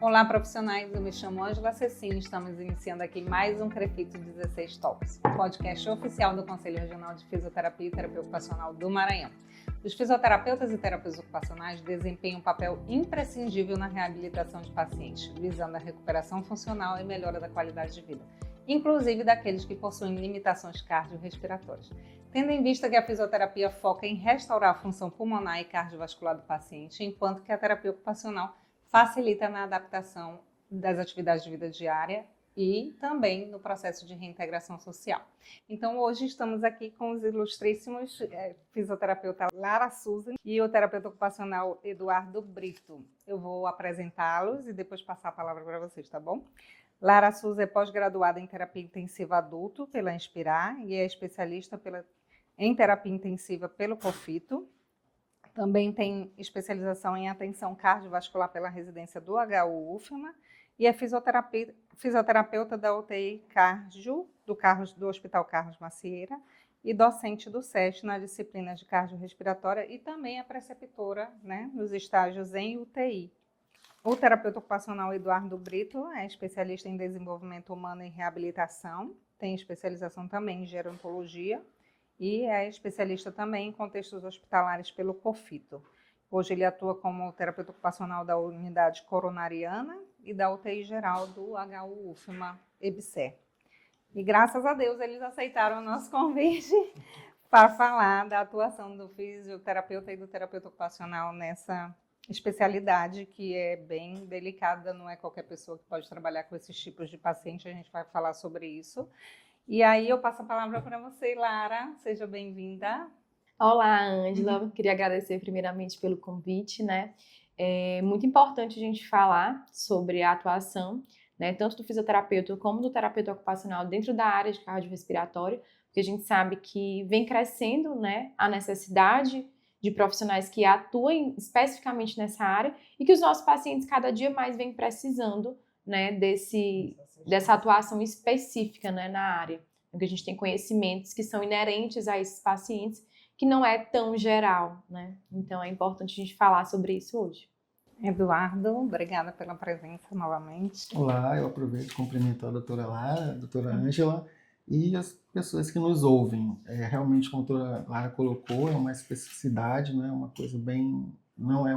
Olá, profissionais, eu me chamo Ângela Cecine, estamos iniciando aqui mais um CREFIT 16 Talks, podcast oficial do Conselho Regional de Fisioterapia e Terapia Ocupacional do Maranhão. Os fisioterapeutas e terapeutas ocupacionais desempenham um papel imprescindível na reabilitação de pacientes, visando a recuperação funcional e melhora da qualidade de vida, inclusive daqueles que possuem limitações cardiorrespiratórias. Tendo em vista que a fisioterapia foca em restaurar a função pulmonar e cardiovascular do paciente, enquanto que a terapia ocupacional facilita na adaptação das atividades de vida diária e também no processo de reintegração social. Então, hoje estamos aqui com os ilustríssimos fisioterapeuta Lara Susan e o terapeuta ocupacional Eduardo Brito. Eu vou apresentá-los e depois passar a palavra para vocês, tá bom? Lara Susan é pós-graduada em terapia intensiva adulto pela Inspirar e é especialista em terapia intensiva pelo COFITO. Também tem especialização em atenção cardiovascular pela residência do HU-UFMA e é fisioterapeuta da UTI Cardio do Hospital Carlos Macieira e docente do SESC na disciplina de cardiorrespiratória e também é preceptora, nos estágios em UTI. O terapeuta ocupacional Eduardo Brito é especialista em desenvolvimento humano e reabilitação, tem especialização também em gerontologia e é especialista também em contextos hospitalares pelo COFITO. Hoje ele atua como terapeuta ocupacional da unidade coronariana e da UTI geral do HU-UFMA EBSER. E graças a Deus eles aceitaram o nosso convite para falar da atuação do fisioterapeuta e do terapeuta ocupacional nessa especialidade que é bem delicada, não é qualquer pessoa que pode trabalhar com esses tipos de paciente, a gente vai falar sobre isso. E aí eu passo a palavra para você, Lara, seja bem-vinda. Olá, Ângela, queria agradecer primeiramente pelo convite, É muito importante a gente falar sobre a atuação, tanto do fisioterapeuta como do terapeuta ocupacional dentro da área de cardiorrespiratório, porque a gente sabe que vem crescendo, a necessidade de profissionais que atuem especificamente nessa área e que os nossos pacientes cada dia mais vêm precisando, dessa atuação específica, na área. Porque a gente tem conhecimentos que são inerentes a esses pacientes que não é tão geral, Então é importante a gente falar sobre isso hoje. Eduardo, obrigada pela presença novamente. Olá, eu aproveito e cumprimento a doutora Lara, a doutora Ângela e as pessoas que nos ouvem. Realmente, como a doutora Lara colocou, é uma especificidade, uma coisa bem... Não é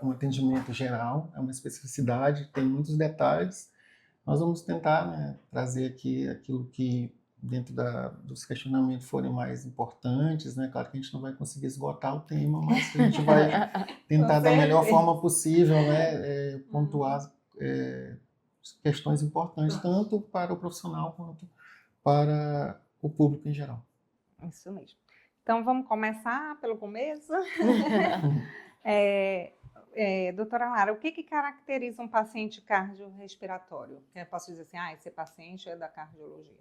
um atendimento geral, é uma especificidade, tem muitos detalhes. Nós vamos tentar trazer aqui aquilo que dentro dos questionamentos forem mais importantes, Claro que a gente não vai conseguir esgotar o tema, mas a gente vai tentar da melhor forma possível, pontuar questões importantes, tanto para o profissional quanto para o público em geral. Isso mesmo. Então, vamos começar pelo começo. Doutora Lara, o que caracteriza um paciente cardiorrespiratório? Eu posso dizer assim, esse paciente é da cardiologia.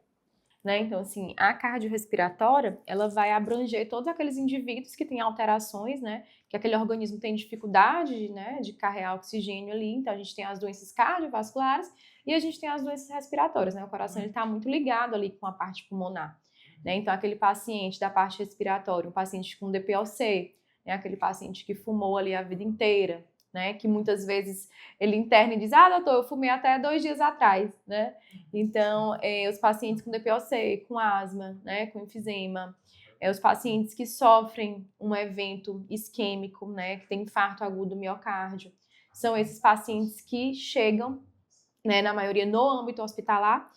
Então, assim, a cardiorrespiratória, ela vai abranger todos aqueles indivíduos que têm alterações, que aquele organismo tem dificuldade, de carregar oxigênio ali. Então, a gente tem as doenças cardiovasculares e a gente tem as doenças respiratórias, O coração está muito ligado ali com a parte pulmonar, Então, aquele paciente da parte respiratória, um paciente com DPOC, aquele paciente que fumou ali a vida inteira, que muitas vezes ele interna e diz, doutor, eu fumei até 2 dias atrás, Então, os pacientes com DPOC, com asma, com enfisema, os pacientes que sofrem um evento isquêmico, que tem infarto agudo do miocárdio, são esses pacientes que chegam, na maioria no âmbito hospitalar,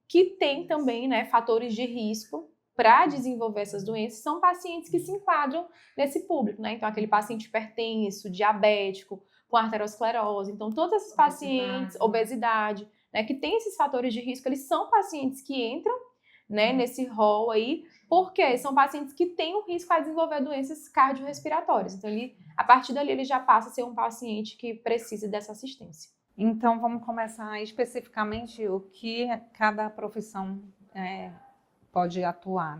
que tem também, fatores de risco para desenvolver essas doenças, são pacientes que se enquadram nesse público, Então, aquele paciente hipertenso, diabético, com arteriosclerose. Então, todos esses pacientes, obesidade, que tem esses fatores de risco, eles são pacientes que entram, nesse rol aí, porque são pacientes que têm um risco a desenvolver doenças cardiorrespiratórias. Então, a partir dali, ele já passa a ser um paciente que precisa dessa assistência. Então, vamos começar especificamente o que cada profissão pode atuar,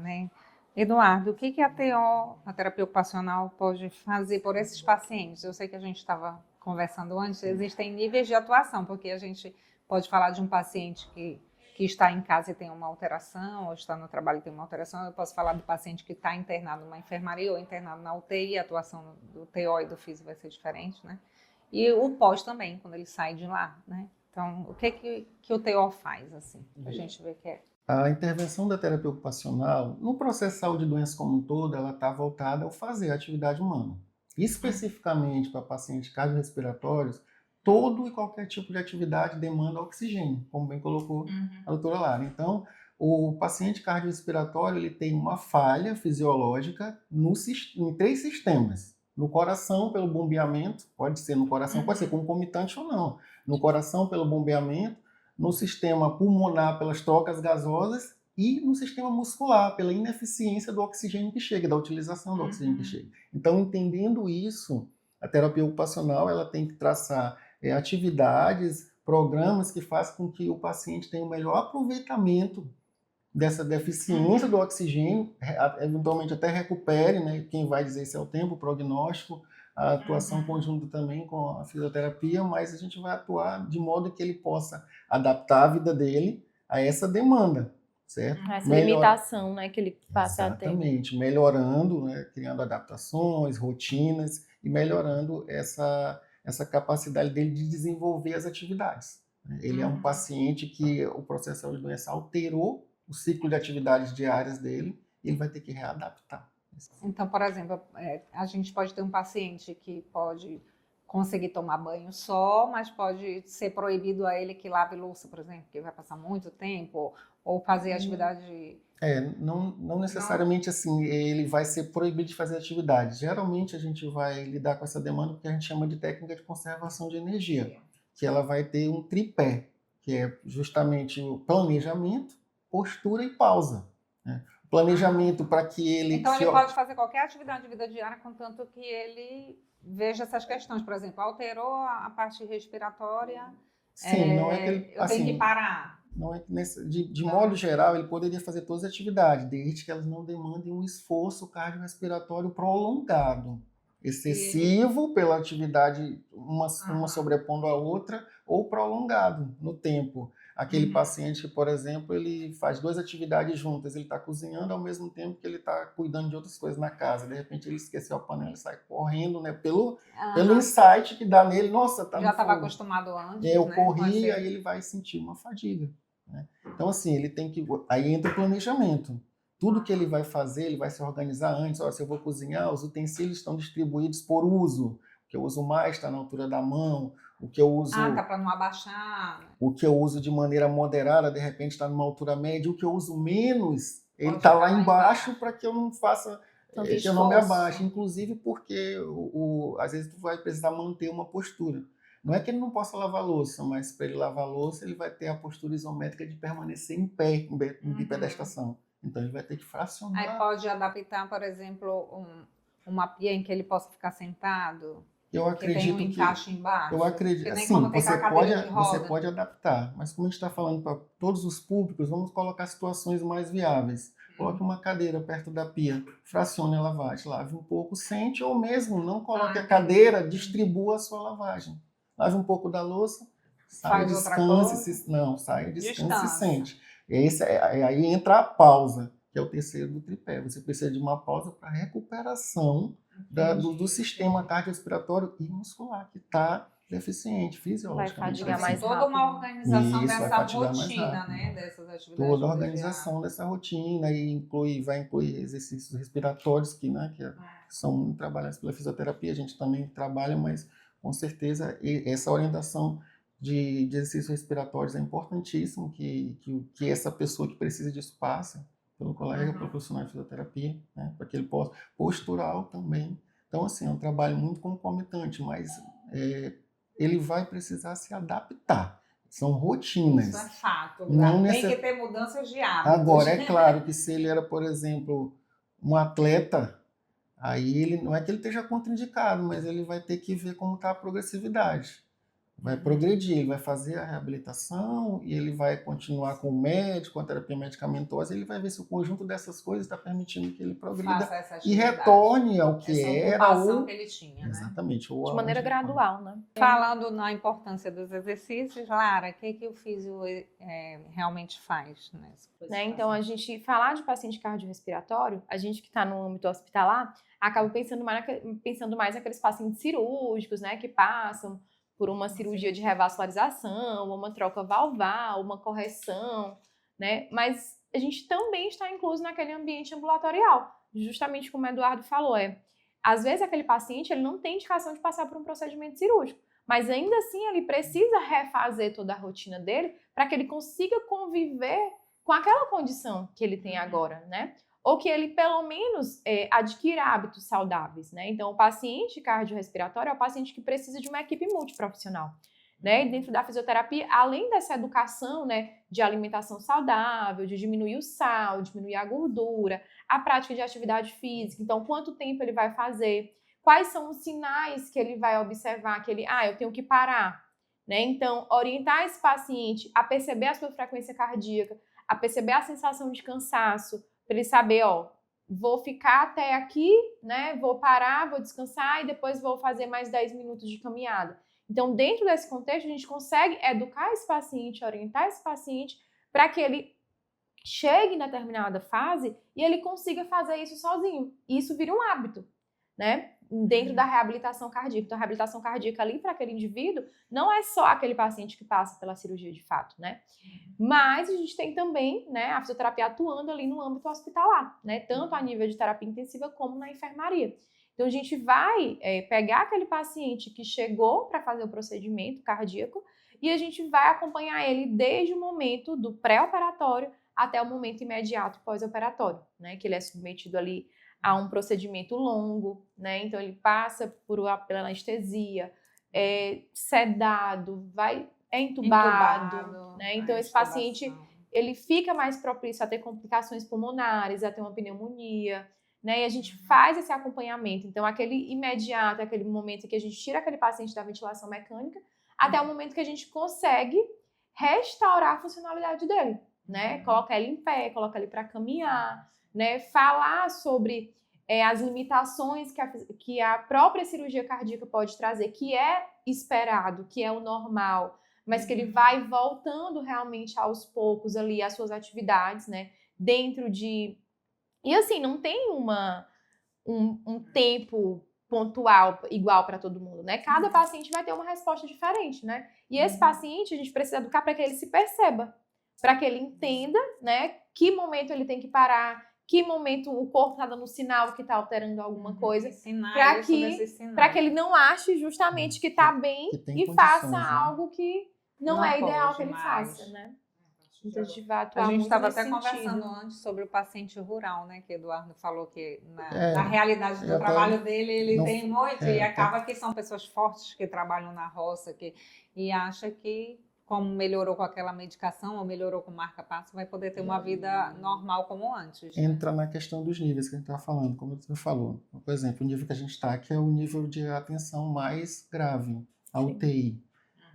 Eduardo, o que a TO, a terapia ocupacional, pode fazer por esses pacientes? Eu sei que a gente estava conversando antes, existem níveis de atuação, porque a gente pode falar de um paciente que está em casa e tem uma alteração, ou está no trabalho e tem uma alteração, eu posso falar do paciente que está internado numa enfermaria ou internado na UTI, a atuação do TO e do FISO vai ser diferente, E o pós também, quando ele sai de lá, né? Então, o que o TO faz, assim, pra gente ver que é? A intervenção da terapia ocupacional, no processo de saúde de doenças como um todo, ela está voltada ao fazer a atividade humana. Especificamente para pacientes cardiorrespiratórios, todo e qualquer tipo de atividade demanda oxigênio, como bem colocou a doutora Lara. Então, o paciente cardiorrespiratório ele tem uma falha fisiológica em 3 sistemas. No coração, pelo bombeamento, pode ser no coração, pode ser concomitante ou não. No coração, pelo bombeamento, no sistema pulmonar, pelas trocas gasosas, e no sistema muscular, pela ineficiência do oxigênio que chega, da utilização do oxigênio que chega. Então, entendendo isso, a terapia ocupacional ela tem que traçar atividades, programas que façam com que o paciente tenha o melhor aproveitamento dessa deficiência do oxigênio, eventualmente até recupere, né? Quem vai dizer se é o tempo, o prognóstico, a atuação conjunta também com a fisioterapia, mas a gente vai atuar de modo que ele possa adaptar a vida dele a essa demanda, certo? Essa limitação, né, que ele passa a ter. Exatamente, melhorando, né, criando adaptações, rotinas e melhorando essa capacidade dele de desenvolver as atividades. Ele é um paciente que o processo de saúde de doença alterou o ciclo de atividades diárias dele e ele vai ter que readaptar. Então, por exemplo, a gente pode ter um paciente que pode conseguir tomar banho só, mas pode ser proibido a ele que lave louça, por exemplo, que vai passar muito tempo, ou fazer atividade... Não necessariamente assim, ele vai ser proibido de fazer atividade. Geralmente a gente vai lidar com essa demanda porque a gente chama de técnica de conservação de energia, que ela vai ter um tripé, que é justamente o planejamento, postura e pausa, né? Planejamento para que ele... Então, ele pode fazer qualquer atividade de vida diária, contanto que ele veja essas questões. Por exemplo, alterou a parte respiratória, Sim, não é que ele... eu tenho que parar. Não é que de modo geral, ele poderia fazer todas as atividades, desde que elas não demandem um esforço cardiorrespiratório prolongado, excessivo pela atividade, uma sobrepondo a outra, ou prolongado no tempo. Aquele paciente que, por exemplo, ele faz 2 atividades juntas, ele está cozinhando ao mesmo tempo que ele está cuidando de outras coisas na casa. De repente ele esqueceu a panela e sai correndo, né? Pelo insight que dá nele, nossa, tá no fogo. Já estava acostumado antes, eu corri, aí ele vai sentir uma fadiga, né? Então, assim, ele tem que... Aí entra o planejamento. Tudo que ele vai fazer, ele vai se organizar antes. Ó, se eu vou cozinhar, os utensílios estão distribuídos por uso. O que eu uso mais está na altura da mão. O que eu uso... tá para não abaixar. O que eu uso de maneira moderada, de repente está numa altura média. O que eu uso menos, ele está lá embaixo para que eu não faça... que eu não me abaixe. Inclusive porque, às vezes, tu vai precisar manter uma postura. Não é que ele não possa lavar a louça, mas para ele lavar a louça, ele vai ter a postura isométrica de permanecer em pé, em bipedestação. Então, ele vai ter que fracionar. Aí pode adaptar, por exemplo, uma pia em que ele possa ficar sentado? Eu acredito que tem um encaixe embaixo? Eu acredito, assim, você pode adaptar, mas como a gente está falando para todos os públicos, vamos colocar situações mais viáveis. Coloque uma cadeira perto da pia, fracione a lavagem, lave um pouco, sente, ou mesmo não coloque a cadeira, distribua a sua lavagem. Lave um pouco da louça, saia, descanse, saia, descanse e sente. Aí entra a pausa, que é o terceiro do tripé. Você precisa de uma pausa para recuperação do sistema cardiorrespiratório e muscular, que está deficiente, fisiologicamente. Vai fadigar mais toda uma organização dessa rotina, né? Dessas atividades. Toda a organização dessa rotina e vai incluir exercícios respiratórios que são muito trabalhados pela fisioterapia. A gente também trabalha, mas com certeza essa orientação de exercícios respiratórios é importantíssimo que essa pessoa que precisa disso passe pelo colega, pelo profissional de fisioterapia, né, para que ele possa postural também. Então, assim, é um trabalho muito concomitante, mas ele vai precisar se adaptar. São rotinas. Isso é fato. Tem que ter mudanças de hábitos. Agora, é claro que se ele era, por exemplo, um atleta, aí ele não é que ele esteja contraindicado, mas ele vai ter que ver como está a progressividade. vai progredir, ele vai fazer a reabilitação e ele vai continuar com o médico, com a terapia medicamentosa, ele vai ver se o conjunto dessas coisas está permitindo que ele progrida e retorne ao que era ou que ele tinha, exatamente, ou de maneira gradual, né? Falando na importância dos exercícios, Lara, o que o físio realmente faz? Né? Então, a gente falar de paciente cardiorrespiratório, a gente que está no âmbito hospitalar, acaba pensando mais naqueles pacientes cirúrgicos, né, que passam por uma cirurgia de revascularização, uma troca valvar, uma correção, né? Mas a gente também está incluso naquele ambiente ambulatorial, justamente como o Eduardo falou, às vezes aquele paciente ele não tem indicação de passar por um procedimento cirúrgico, mas ainda assim ele precisa refazer toda a rotina dele para que ele consiga conviver com aquela condição que ele tem agora, né? Ou que ele, pelo menos, adquira hábitos saudáveis, né? Então, o paciente cardiorrespiratório é o paciente que precisa de uma equipe multiprofissional, né? E dentro da fisioterapia, além dessa educação, né, de alimentação saudável, de diminuir o sal, diminuir a gordura, a prática de atividade física, então, quanto tempo ele vai fazer, quais são os sinais que ele vai observar, que ele, eu tenho que parar, né? Então, orientar esse paciente a perceber a sua frequência cardíaca, a perceber a sensação de cansaço, para ele saber, vou ficar até aqui, né? Vou parar, vou descansar e depois vou fazer mais 10 minutos de caminhada. Então, dentro desse contexto, a gente consegue educar esse paciente, orientar esse paciente para que ele chegue em determinada fase e ele consiga fazer isso sozinho. E isso vira um hábito, né? Dentro da reabilitação cardíaca. Então, a reabilitação cardíaca ali para aquele indivíduo não é só aquele paciente que passa pela cirurgia de fato, né? Mas a gente tem também, né, a fisioterapia atuando ali no âmbito hospitalar, né? Tanto a nível de terapia intensiva como na enfermaria. Então, a gente vai pegar aquele paciente que chegou para fazer o procedimento cardíaco e a gente vai acompanhar ele desde o momento do pré-operatório até o momento imediato pós-operatório, né? Que ele é submetido ali a um procedimento longo, né? Então ele passa pela anestesia, sedado, é entubado, né? Então esse paciente ele fica mais propício a ter complicações pulmonares, a ter uma pneumonia, né? E a gente faz esse acompanhamento. Então aquele imediato, aquele momento em que a gente tira aquele paciente da ventilação mecânica, até o momento que a gente consegue restaurar a funcionalidade dele, né? Colocar ele em pé, colocar ele para caminhar, né, falar sobre as limitações que a própria cirurgia cardíaca pode trazer, que é esperado, que é o normal, mas que ele vai voltando realmente aos poucos ali às suas atividades, né, dentro de... E assim, não tem um tempo pontual igual para todo mundo, né? Cada paciente vai ter uma resposta diferente, né? E esse paciente a gente precisa educar para que ele se perceba, para que ele entenda, né, que momento ele tem que parar, que momento o corpo está dando sinal que está alterando alguma coisa, para que ele não ache justamente que está bem e faça algo que não é ideal que ele faça, né? Então, a gente vai atuar. A gente estava até sentido. Conversando antes sobre o paciente rural, né? Que Eduardo falou que na realidade do trabalho dele ele tem muito e acaba que são pessoas fortes que trabalham na roça e acha que como melhorou com aquela medicação ou melhorou com marca-passo, vai poder ter uma vida normal como antes. Entra na questão dos níveis que a gente estava falando, como você falou. Por exemplo, o nível que a gente está aqui é o nível de atenção mais grave, a UTI.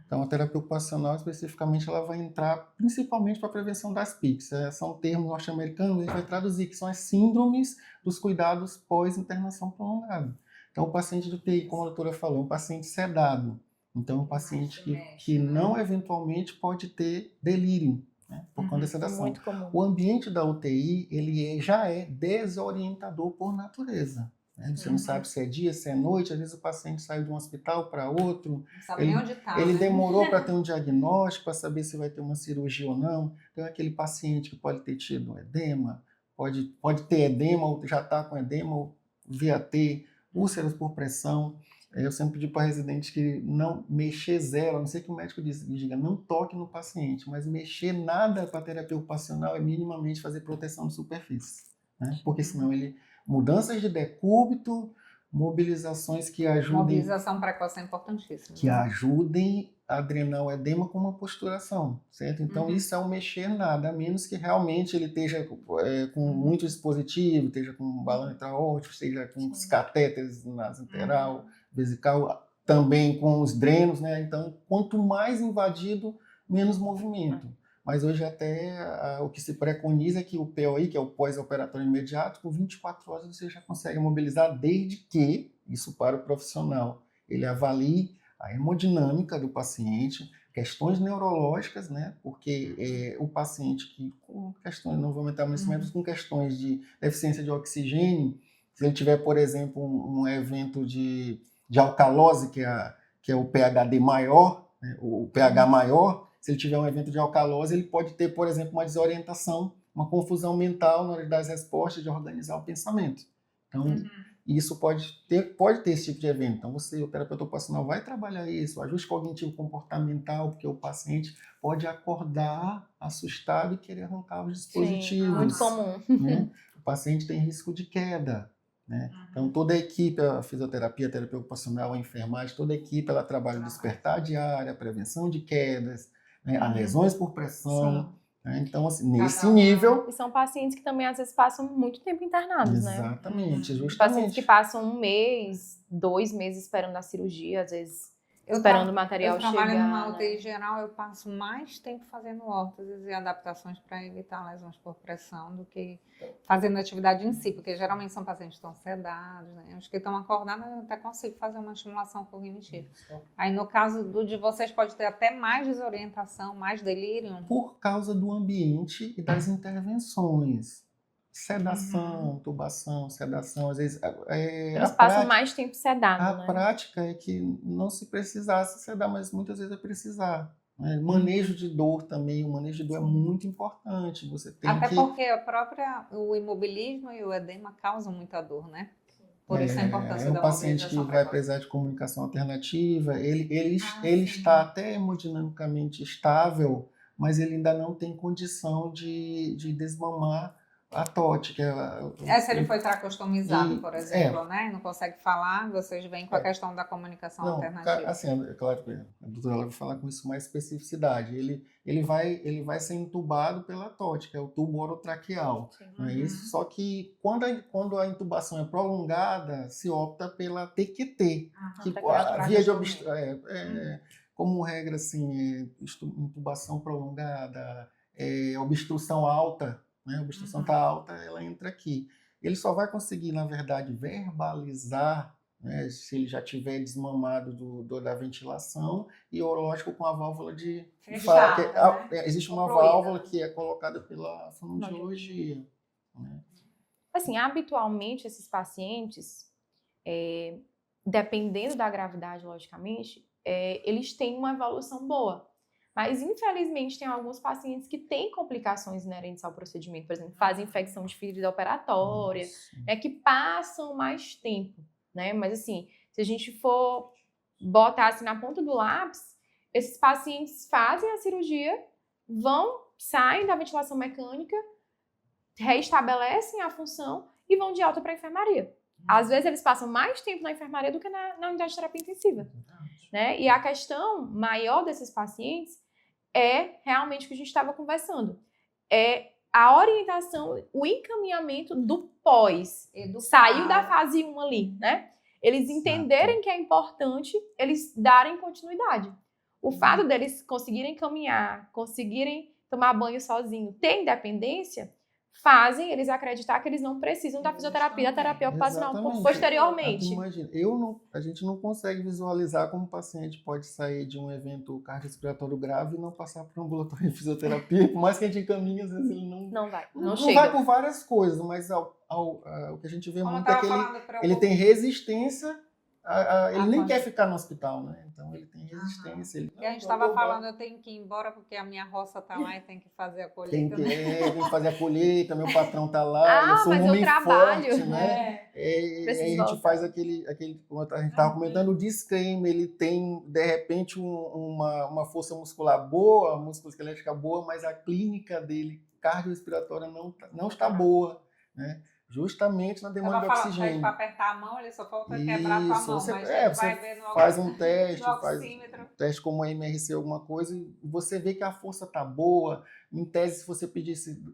Então, a terapia ocupacional, especificamente, ela vai entrar principalmente para a prevenção das PICs. São termos norte-americanos, a gente vai traduzir, que são as síndromes dos cuidados pós-internação prolongada. Então, o paciente de UTI, como a doutora falou, é um paciente sedado. Então, um paciente que não eventualmente pode ter delírio, né, por conta da sedação. Muito comum. O ambiente da UTI ele já é desorientador por natureza. Né? Você não sabe se é dia, se é noite. Às vezes o paciente sai de um hospital para outro. Não sabe nem onde está. Ele demorou para ter um diagnóstico, para saber se vai ter uma cirurgia ou não. Então, é aquele paciente que pode ter tido edema, pode ter edema, ou já está com edema, ou vir a ter úlceras por pressão. Eu sempre pedi para residente que não mexer zero, a não ser que o médico diga não toque no paciente, mas mexer nada para terapia ocupacional é minimamente fazer proteção de superfície, né? Porque senão mudanças de decúbito, mobilizações que ajudem... Mobilização precoce é importantíssima. Que ajudem a drenar o edema com uma posturação, certo? Então isso é um mexer nada, a menos que realmente ele esteja com muito dispositivo, esteja com um balão intraórtico, esteja com os catéteres nasointeral, vesical, também com os drenos, né? Então, quanto mais invadido, menos movimento. Mas hoje até o que se preconiza é que o POI, que é o pós-operatório imediato, por 24 horas você já consegue mobilizar, desde que, isso para o profissional, ele avalie a hemodinâmica do paciente, questões neurológicas, né? Porque o paciente que com questões, não vou aumentar muito, mas com questões de deficiência de oxigênio, se ele tiver, por exemplo, um evento de alcalose, que é o PHD maior, né? O pH maior, se ele tiver um evento de alcalose, ele pode ter, por exemplo, uma desorientação, uma confusão mental na hora das respostas, de organizar o pensamento. Então, isso pode ter esse tipo de evento. Então, o terapeuta ocupacional vai trabalhar isso, o ajuste cognitivo comportamental, porque o paciente pode acordar assustado e querer arrancar os dispositivos. Sim, muito comum. Né? O paciente tem risco de queda. Né? Então, toda a equipe, a fisioterapia, a terapia ocupacional, a enfermagem, toda a equipe, ela trabalha o despertar diário, a prevenção de quedas, né? As lesões por pressão. Né? Então, assim, nesse nível... E são pacientes que também, às vezes, passam muito tempo internados, né? Exatamente, justamente. Pacientes que passam 1 mês, 2 meses esperando a cirurgia, às vezes esperando o material chegar. Eu trabalho numa UTI geral, eu passo mais tempo fazendo órteses e adaptações para evitar lesões por pressão do que fazendo atividade em si, porque geralmente são pacientes que estão sedados, né? Os que estão acordados, eu até consigo fazer uma estimulação cognitiva. Aí, no caso de vocês, pode ter até mais desorientação, mais delírio? Por causa do ambiente e das intervenções. Sedação, tubação, sedação, às vezes... Eles passam mais tempo sedados, né? A prática é que não se precisasse sedar, mas muitas vezes é precisar. Né? Manejo de dor também, o manejo de dor é muito importante. Você tem até porque o imobilismo e o edema causam muita dor, né? Por isso a importância da mobilização. É um paciente que vai precisar de comunicação alternativa, ele está até hemodinamicamente estável, mas ele ainda não tem condição de desmamar a TOT, que se ele foi tracostomizado, por exemplo, né? Não consegue falar, vocês vêm com a questão da comunicação alternativa. Assim, é claro que a doutora vai falar com isso mais especificidade. Ele vai ser entubado pela TOT, que é o tubo orotraqueal. Não é isso? Só que quando a intubação é prolongada, se opta pela TQT, que a via de obstrução, como regra, assim, intubação prolongada, obstrução alta. Né? A obstrução está alta, ela entra aqui. Ele só vai conseguir, na verdade, verbalizar, né, se ele já tiver desmamado da ventilação, e lógico com a válvula de fala, né? Existe uma válvula que é colocada pela fonoaudiologia. Né? Assim, habitualmente esses pacientes, dependendo da gravidade, logicamente, eles têm uma evolução boa. Mas, infelizmente, tem alguns pacientes que têm complicações inerentes ao procedimento, por exemplo, fazem infecção de ferida operatória, que passam mais tempo, né? Mas, assim, se a gente for botar assim na ponta do lápis, esses pacientes fazem a cirurgia, saem da ventilação mecânica, reestabelecem a função e vão de alta para a enfermaria. Às vezes, eles passam mais tempo na enfermaria do que na unidade de terapia intensiva. Né? E a questão maior desses pacientes é realmente o que a gente estava conversando. É a orientação, o encaminhamento do pós. Saiu da fase 1 ali, né? Eles entenderem que é importante eles darem continuidade. O fato deles conseguirem caminhar, conseguirem tomar banho sozinho, ter independência, fazem eles acreditar que eles não precisam da fisioterapia, da terapia ocupacional posteriormente. Imagina, a gente não consegue visualizar como o paciente pode sair de um evento cardiorrespiratório grave e não passar por um ambulatório de fisioterapia, por mais que a gente encaminhe, às vezes ele não vai. Não vai por várias coisas, mas o que a gente vê muito é que ele tem resistência, ele nem quer ficar no hospital, né? Então ele tem resistência. E a gente estava falando, eu tenho que ir embora porque a minha roça está lá e tem que fazer a colheita. Tem que fazer a colheita, meu patrão está lá, eu sou um homem forte, né? A gente faz aquele, como a gente estava comentando, o disclaimer, ele tem, de repente, uma força muscular boa, musculoesquelética boa, mas a clínica dele, cardiorrespiratória, não está boa, né? Justamente na demanda de oxigênio. Para apertar a mão, ele só falta quebrar com a mão. Você, mas você vai ver no faz um teste, faz um teste como a MRC, alguma coisa, e você vê que a força está boa. Em tese, se você pedisse,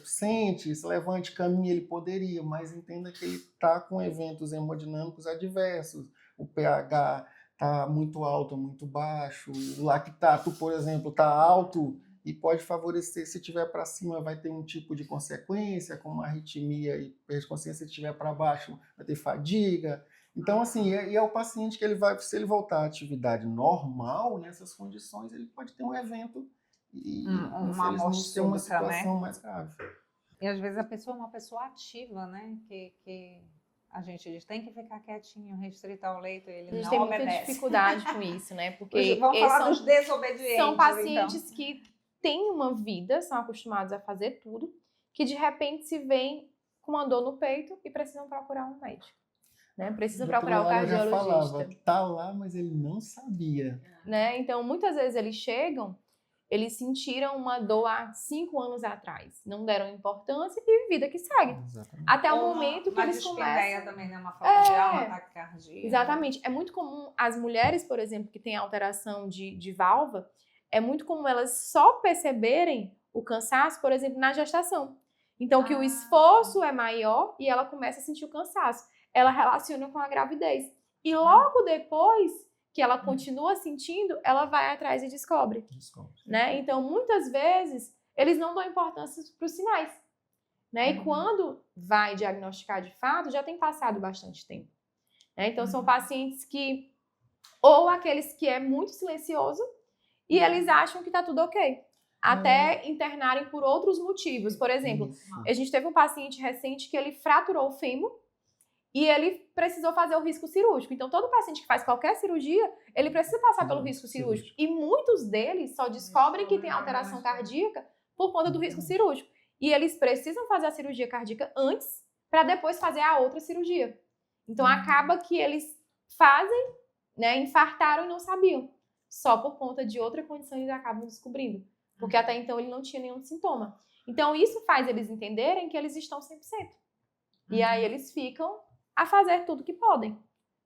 sente, se levante, caminhe, ele poderia, mas entenda que ele está com eventos hemodinâmicos adversos. O pH tá muito alto ou muito baixo. O lactato, por exemplo, tá alto e pode favorecer, se tiver para cima vai ter um tipo de consequência, como arritmia e perda de consciência, se tiver para baixo vai ter fadiga. Então, assim, é o paciente que ele vai, se ele voltar à atividade normal, nessas condições, ele pode ter um evento e, uma morte infelizmente, ter uma súbita, situação né? mais grave. E às vezes a pessoa é uma pessoa ativa, né? Que a gente diz, tem que ficar quietinho, restrito ao leito, e ele A gente não tem muita obedece. dificuldade com isso, né? Porque Vamos falar dos desobedientes. são pacientes então. que têm uma vida, são acostumados a fazer tudo, que de repente se veem com uma dor no peito e precisam procurar um médico. Né? Precisam procurar o cardiologista. Já falava, tá lá, mas ele não sabia. Né? Então, muitas vezes eles chegam, eles sentiram uma dor há 5 anos atrás, não deram importância e vida que segue. Exatamente. Até o momento que eles começam... também, né? Uma falta de alma, ataque cardíaco. Exatamente. É muito comum as mulheres, por exemplo, que têm alteração de válvula, é muito comum elas só perceberem o cansaço, por exemplo, na gestação. Então, que o esforço é maior e ela começa a sentir o cansaço. Ela relaciona com a gravidez. E logo depois que ela continua sentindo, ela vai atrás e descobre. Né? Então, muitas vezes, eles não dão importância para os sinais. Né? E quando vai diagnosticar de fato, já tem passado bastante tempo. Né? Então, são pacientes que, ou aqueles que é muito silencioso, e eles acham que está tudo ok. Até internarem por outros motivos. Por exemplo, a gente teve um paciente recente que ele fraturou o fêmur, e ele precisou fazer o risco cirúrgico. Então, todo paciente que faz qualquer cirurgia, ele precisa passar pelo risco cirúrgico. E muitos deles só descobrem que tem alteração cardíaca por conta do risco cirúrgico. E eles precisam fazer a cirurgia cardíaca antes, para depois fazer a outra cirurgia. Então, acaba que eles fazem, né, infartaram e não sabiam. Só por conta de outra condição eles acabam descobrindo. Porque até então ele não tinha nenhum sintoma. Então, isso faz eles entenderem que eles estão 100%. E aí eles ficam a fazer tudo que podem,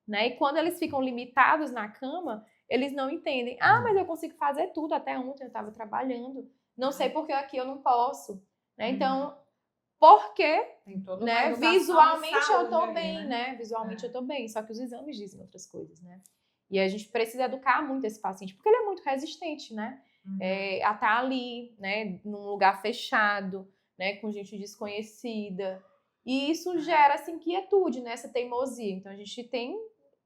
né? E quando eles ficam limitados na cama, eles não entendem. Ah, mas eu consigo fazer tudo. Até ontem eu estava trabalhando. Não sei por que aqui eu não posso. Né? Então, porque, né? Visualmente eu tô bem, né? Visualmente eu tô bem. Só que os exames dizem outras coisas, né? E a gente precisa educar muito esse paciente, porque ele é muito resistente, né? A estar ali, né? Num lugar fechado, né? Com gente desconhecida. E isso gera essa inquietude, né? Essa teimosia. Então, a gente tem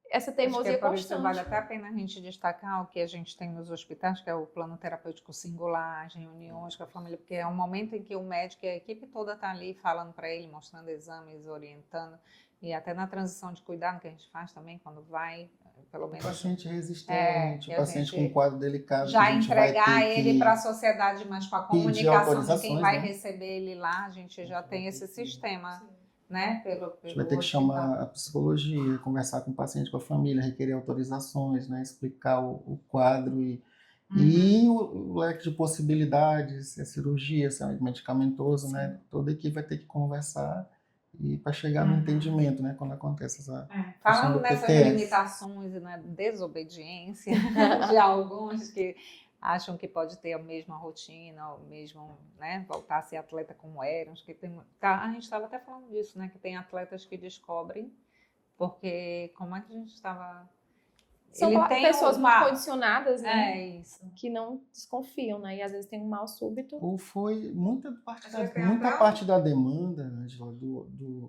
essa teimosia por constante. Isso vale até a pena a gente destacar o que a gente tem nos hospitais, que é o plano terapêutico singular, as reuniões com a família, porque é um momento em que o médico e a equipe toda está ali falando para ele, mostrando exames, orientando. E até na transição de cuidado que a gente faz também, quando vai, pelo menos... O paciente resistente, o paciente com um quadro delicado. Já entregar ele para a sociedade, mas com a comunicação de quem vai receber ele lá, a gente já tem esse sistema, né? A gente vai ter que chamar a psicologia, conversar com o paciente, com a família, requerer autorizações, né? Explicar o quadro e o leque de possibilidades, se é cirurgia, se é medicamentoso, né? Toda a equipe vai ter que conversar e para chegar no entendimento, né, quando acontece essa falando nessas limitações e na desobediência de alguns que acham que pode ter a mesma rotina, ou mesmo, né, voltar a ser atleta como eram, que tem, a gente estava até falando disso, né, que tem atletas que descobrem, porque como é que a gente estava... São pessoas muito condicionadas, né? Que não desconfiam, né? E às vezes tem um mal súbito. Ou foi muita parte da demanda, Angela,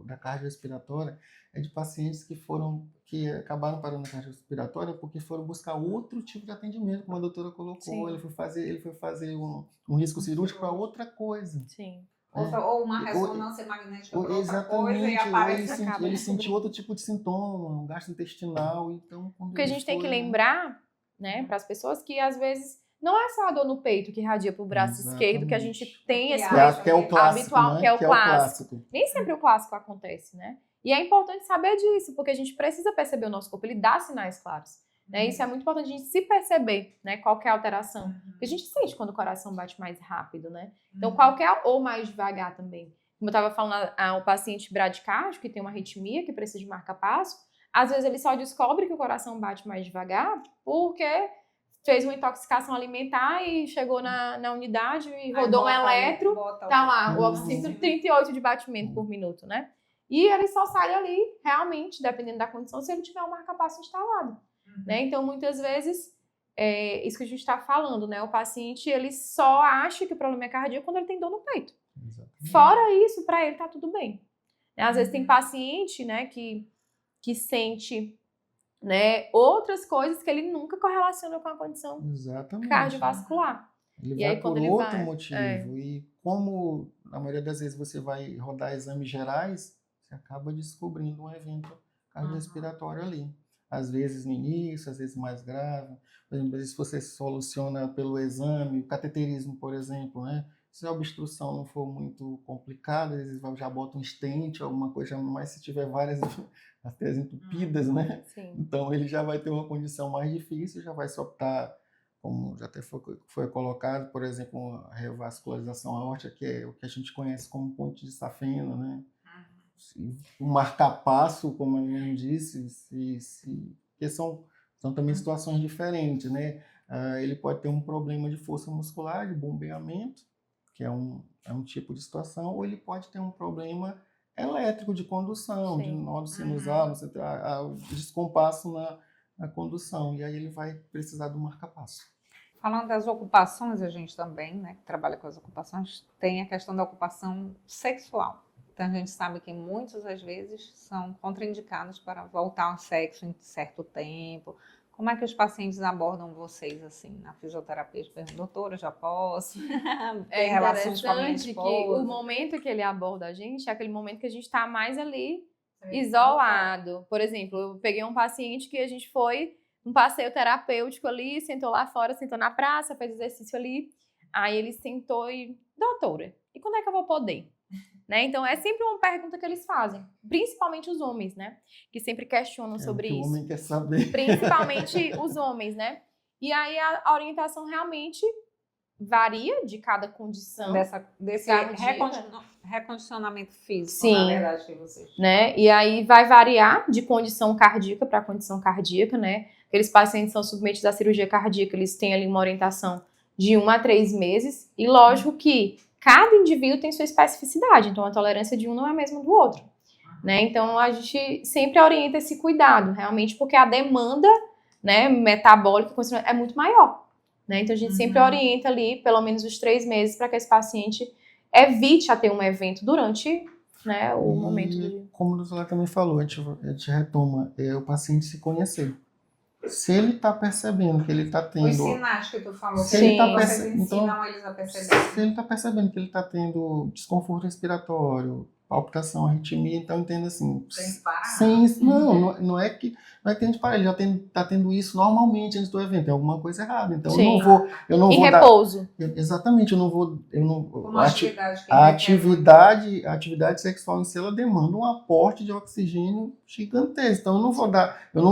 da cardiorrespiratória é de pacientes que acabaram parando na cardiorrespiratória porque foram buscar outro tipo de atendimento, como a doutora colocou. Sim. Ele foi fazer um risco cirúrgico para outra coisa. Sim. Ou uma ressonância magnética para outra coisa e aparece... Ele sentiu outro tipo de sintoma, um gastrointestinal. Então, porque a gente tem que lembrar, né, para as pessoas que às vezes não é só a dor no peito que irradia para o braço esquerdo, que a gente tem esse que é o clássico, habitual, né? que é o clássico. Nem sempre o clássico acontece, né? E é importante saber disso, porque a gente precisa perceber o nosso corpo, ele dá sinais claros. Né? Isso é muito importante a gente se perceber, né? Qualquer alteração. Porque a gente sente quando o coração bate mais rápido, né? Então, qualquer ou mais devagar também. Como eu estava falando ao paciente bradicárdico, que tem uma arritmia, que precisa de marca-passo, às vezes ele só descobre que o coração bate mais devagar porque fez uma intoxicação alimentar e chegou na unidade e rodou um eletro, tá lá, o 138 de batimento por minuto, né? E ele só sai ali, realmente, dependendo da condição, se ele tiver um marca-passo instalado. né? Então, muitas vezes, isso que a gente está falando, né? O paciente, ele só acha que o problema é cardíaco quando ele tem dor no peito. Exatamente. Fora isso, para ele tá tudo bem. Às vezes tem paciente, né, que sente, né, outras coisas que ele nunca correlaciona com a condição cardiovascular. Ele E vai aí, quando por ele outro vai, motivo. E como, na maioria das vezes, você vai rodar exames gerais, você acaba descobrindo um evento cardiorrespiratório ali. Às vezes no início, às vezes mais grave. Por exemplo, às vezes você soluciona pelo exame, o cateterismo, por exemplo, né? Se a obstrução não for muito complicada, às vezes já bota um stent, alguma coisa, mas se tiver várias artérias entupidas, né? Sim. Então ele já vai ter uma condição mais difícil, já vai se optar, como já até foi colocado, por exemplo, a revascularização aórtica, que é o que a gente conhece como ponte de safena, né? O marca-passo, como eu mesmo disse, porque são também situações diferentes, né? Ele pode ter um problema de força muscular, de bombeamento, que é um tipo de situação, ou ele pode ter um problema elétrico de condução, Sim. de nó sinusal, o descompasso na condução, e aí ele vai precisar do marca-passo. Falando das ocupações, a gente também, né, que trabalha com as ocupações, tem a questão da ocupação sexual. Então a gente sabe que muitas das vezes são contraindicados para voltar ao sexo em certo tempo. Como é que os pacientes abordam vocês, assim, na fisioterapia? Doutora, já posso? É relações com a minha interessante que esposa? o momento que ele aborda a gente é aquele momento que a gente está mais ali isolado. Por exemplo, eu peguei um paciente que a gente foi um passeio terapêutico ali, sentou lá fora, sentou na praça, fez exercício ali. Aí ele sentou e, doutora, e quando é que eu vou poder? Né? Então, é sempre uma pergunta que eles fazem, principalmente os homens, né? Que sempre questionam sobre isso. O homem quer saber. Principalmente os homens, né? E aí a orientação realmente varia de cada condição. Desse recondicionamento físico, Sim, na verdade, que vocês... Né? E aí vai variar de condição cardíaca para condição cardíaca, né? Aqueles pacientes são submetidos à cirurgia cardíaca, eles têm ali uma orientação de 1 a 3 meses. E lógico que cada indivíduo tem sua especificidade, então a tolerância de um não é a mesma do outro, né? Então a gente sempre orienta esse cuidado, realmente, porque a demanda, né, metabólica é muito maior, né? Então a gente sempre orienta ali pelo menos os 3 meses para que esse paciente evite a ter um evento durante, né, o momento de... Como a doutora também falou, a gente retoma o paciente se conhecer. Se ele está percebendo que ele está tendo... Os sinais que tu falou, se ele tá vocês ensinam eles a perceber. Se ele está percebendo que ele está tendo desconforto respiratório, palpitação, arritmia, então entenda assim... Sem parar. Não é que a gente para, ele já está tendo isso normalmente antes do evento, tem alguma coisa errada. Então eu não vou repouso. Exatamente, A atividade sexual em si, ela demanda um aporte de oxigênio gigantesco. Então eu não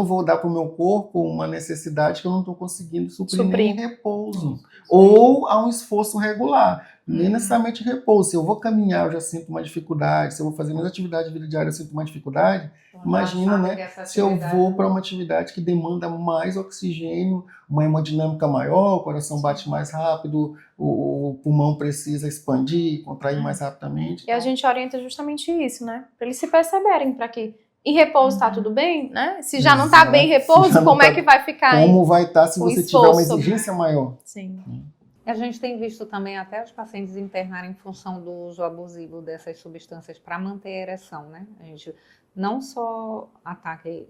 vou dar para o meu corpo uma necessidade que eu não estou conseguindo suprir em repouso. Ou a um esforço regular. Nem necessariamente repouso. Se eu vou caminhar, eu já sinto uma dificuldade. Se eu vou fazer minhas atividades de vida diária, eu sinto uma dificuldade. Imagina, né? Se eu vou para uma atividade que demanda mais oxigênio, uma hemodinâmica maior, o coração bate mais rápido, o pulmão precisa expandir, contrair mais rapidamente. E a gente orienta justamente isso, né? Para eles se perceberem, para que em repouso está tudo bem, né? Se já não está bem em repouso, como é que vai ficar? Como vai estar se você tiver uma exigência maior? Sim. A gente tem visto também até os pacientes internarem em função do uso abusivo dessas substâncias para manter a ereção, né? A gente não só ataque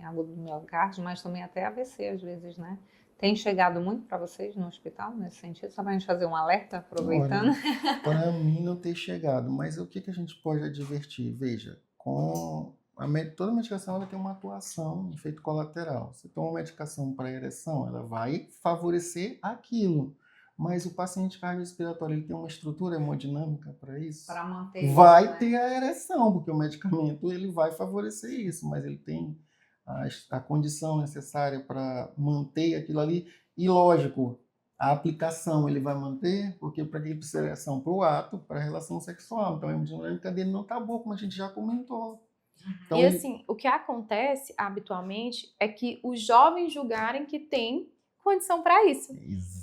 agudo do miocárdio, mas também até AVC às vezes, né? Tem chegado muito para vocês no hospital nesse sentido? Só para a gente fazer um alerta, aproveitando. Para mim não tem chegado, mas o que a gente pode advertir? Veja, toda medicação ela tem uma atuação, um efeito colateral. Você toma uma medicação para ereção, ela vai favorecer aquilo. Mas o paciente cardiorrespiratório, ele tem uma estrutura hemodinâmica para isso? Para manter vai isso, né? ter a ereção, porque o medicamento ele vai favorecer isso, mas ele tem a condição necessária para manter aquilo ali. E lógico, a aplicação ele vai manter, porque para que ele precisa de ereção? Para o ato, para a relação sexual. Então a hemodinâmica dele não está boa, como a gente já comentou. Então, e assim, o que acontece habitualmente é que os jovens julgarem que tem condição para isso.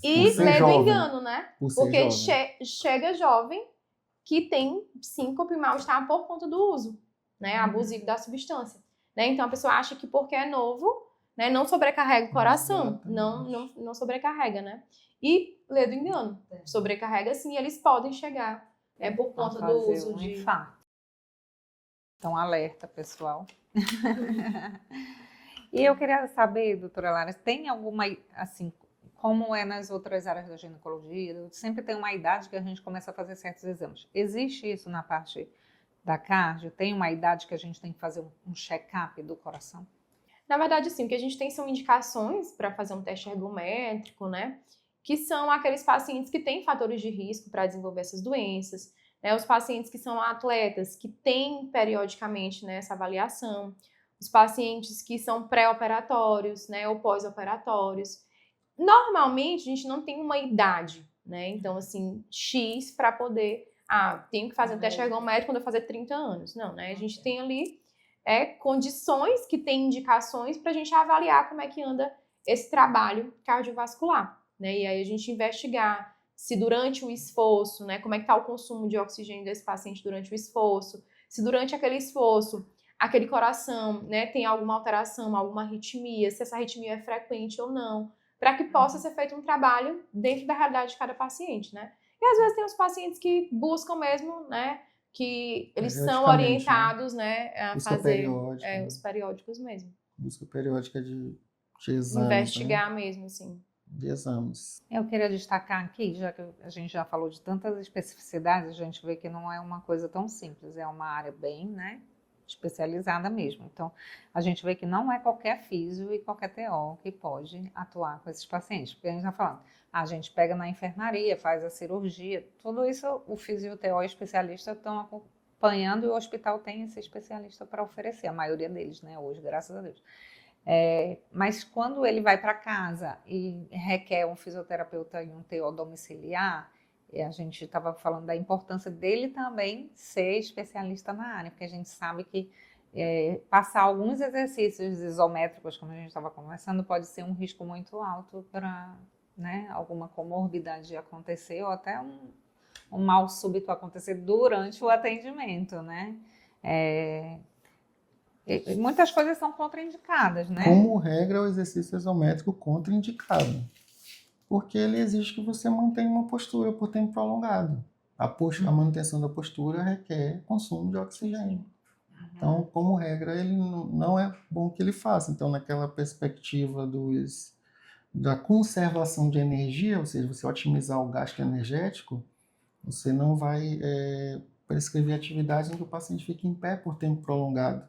E leva engano, né? Porque chega jovem que tem síncope e mal-estar por conta do uso, né, abusivo da substância. Né? Então a pessoa acha que porque é novo, né? Não sobrecarrega o coração, Exatamente. não sobrecarrega, né? E lê do engano, sobrecarrega sim, eles podem chegar, por a conta do fazer uso um de... infarto. Então, alerta, pessoal. E eu queria saber, doutora Lara, tem alguma, assim, como é nas outras áreas da ginecologia, sempre tem uma idade que a gente começa a fazer certos exames. Existe isso na parte da cardio? Tem uma idade que a gente tem que fazer um check-up do coração? Na verdade, sim, o que a gente tem são indicações para fazer um teste ergométrico, né? Que são aqueles pacientes que têm fatores de risco para desenvolver essas doenças, né? Os pacientes que são atletas, que têm periodicamente, né, essa avaliação, os pacientes que são pré-operatórios, né, ou pós-operatórios. Normalmente, a gente não tem uma idade, né? Então, assim, X para poder... tenho que fazer um teste ergométrico quando eu fazer 30 anos. Não, né? A gente tem ali condições que têm indicações para a gente avaliar como é que anda esse trabalho cardiovascular, né? E aí a gente investigar se durante o esforço, né, como é que está o consumo de oxigênio desse paciente durante o esforço, se durante aquele esforço, aquele coração, né, tem alguma alteração, alguma arritmia, se essa arritmia é frequente ou não, para que possa ser feito um trabalho dentro da realidade de cada paciente, né? E às vezes tem os pacientes que buscam mesmo, né, que eles são Periodicamente, orientados, né, a busca fazer periódica, os periódicos mesmo. busca periódica de exames, né? Investigar mesmo, assim. De exames. Eu queria destacar aqui, já que a gente já falou de tantas especificidades, a gente vê que não é uma coisa tão simples, é uma área bem, né, especializada mesmo. Então, a gente vê que não é qualquer físio e qualquer TO que pode atuar com esses pacientes, porque a gente está falando, a gente pega na enfermaria, faz a cirurgia, tudo isso o físio e o TO especialista estão acompanhando e o hospital tem esse especialista para oferecer, a maioria deles, né, hoje, graças a Deus. Mas quando ele vai para casa e requer um fisioterapeuta e um TO domiciliar, a gente estava falando da importância dele também ser especialista na área, porque a gente sabe que passar alguns exercícios isométricos, como a gente estava conversando, pode ser um risco muito alto para, né, alguma comorbidade acontecer ou até um mal súbito acontecer durante o atendimento, né? Muitas coisas são contraindicadas, né? Como regra, o exercício isométrico contraindicado, porque ele exige que você mantenha uma postura por tempo prolongado. A manutenção da postura requer consumo de oxigênio. Então, como regra, ele não é bom que ele faça. Então, naquela perspectiva da conservação de energia, ou seja, você otimizar o gasto energético, você não vai prescrever atividades em que o paciente fique em pé por tempo prolongado,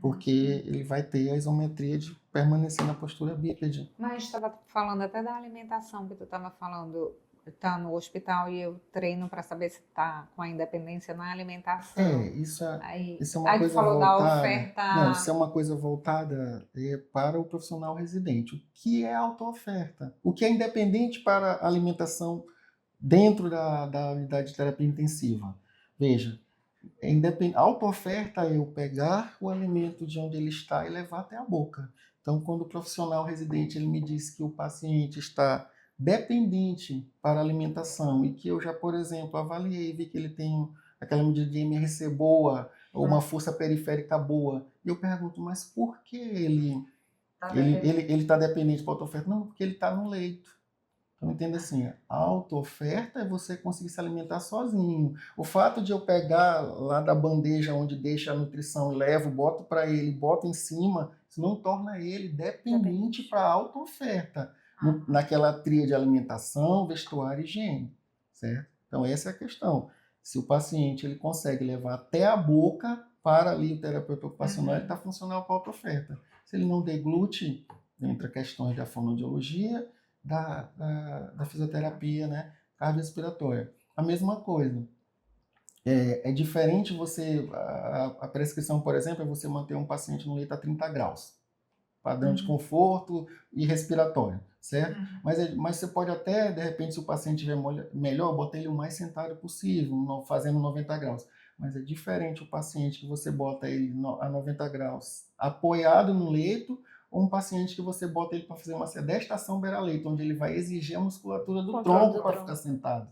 porque ele vai ter a isometria de permanecer na postura bípede. Mas a gente estava falando até da alimentação, que tu estava falando, tá no hospital e eu treino para saber se tá com a independência na alimentação. Isso é Aí uma coisa tu falou voltada... da oferta... Não, isso é uma coisa voltada para o profissional residente. O que é auto-oferta? O que é independente para a alimentação dentro da unidade de terapia intensiva? Veja, auto-oferta é eu pegar o alimento de onde ele está e levar até a boca. Então, quando o profissional residente ele me diz que o paciente está dependente para a alimentação e que eu já, por exemplo, avaliei e vi que ele tem aquela medida de MRC boa ou uma força periférica boa, e eu pergunto, mas por que ele está dependente para a auto-oferta? Não, porque ele está no leito. Então, entenda assim, a auto-oferta é você conseguir se alimentar sozinho. O fato de eu pegar lá da bandeja onde deixa a nutrição, levo, boto para ele, boto em cima, isso não torna ele dependente para a auto-oferta, naquela tríade de alimentação, vestuário e higiene, certo? Então, essa é a questão. Se o paciente ele consegue levar até a boca para ali o terapeuta ocupacional, ele está funcional para a auto-oferta. Se ele não deglute, entra questões da fonoaudiologia, da fisioterapia, né, cardiorrespiratória. A mesma coisa. É diferente você... A prescrição, por exemplo, é você manter um paciente no leito a 30 graus. Padrão de conforto e respiratório, certo? Mas você pode até, de repente, se o paciente estiver melhor, botar ele o mais sentado possível, fazendo 90 graus. Mas é diferente o paciente que você bota ele a 90 graus apoiado no leito, ou um paciente que você bota ele para fazer uma sedestação beira-leito, onde ele vai exigir a musculatura do tronco para ficar sentado.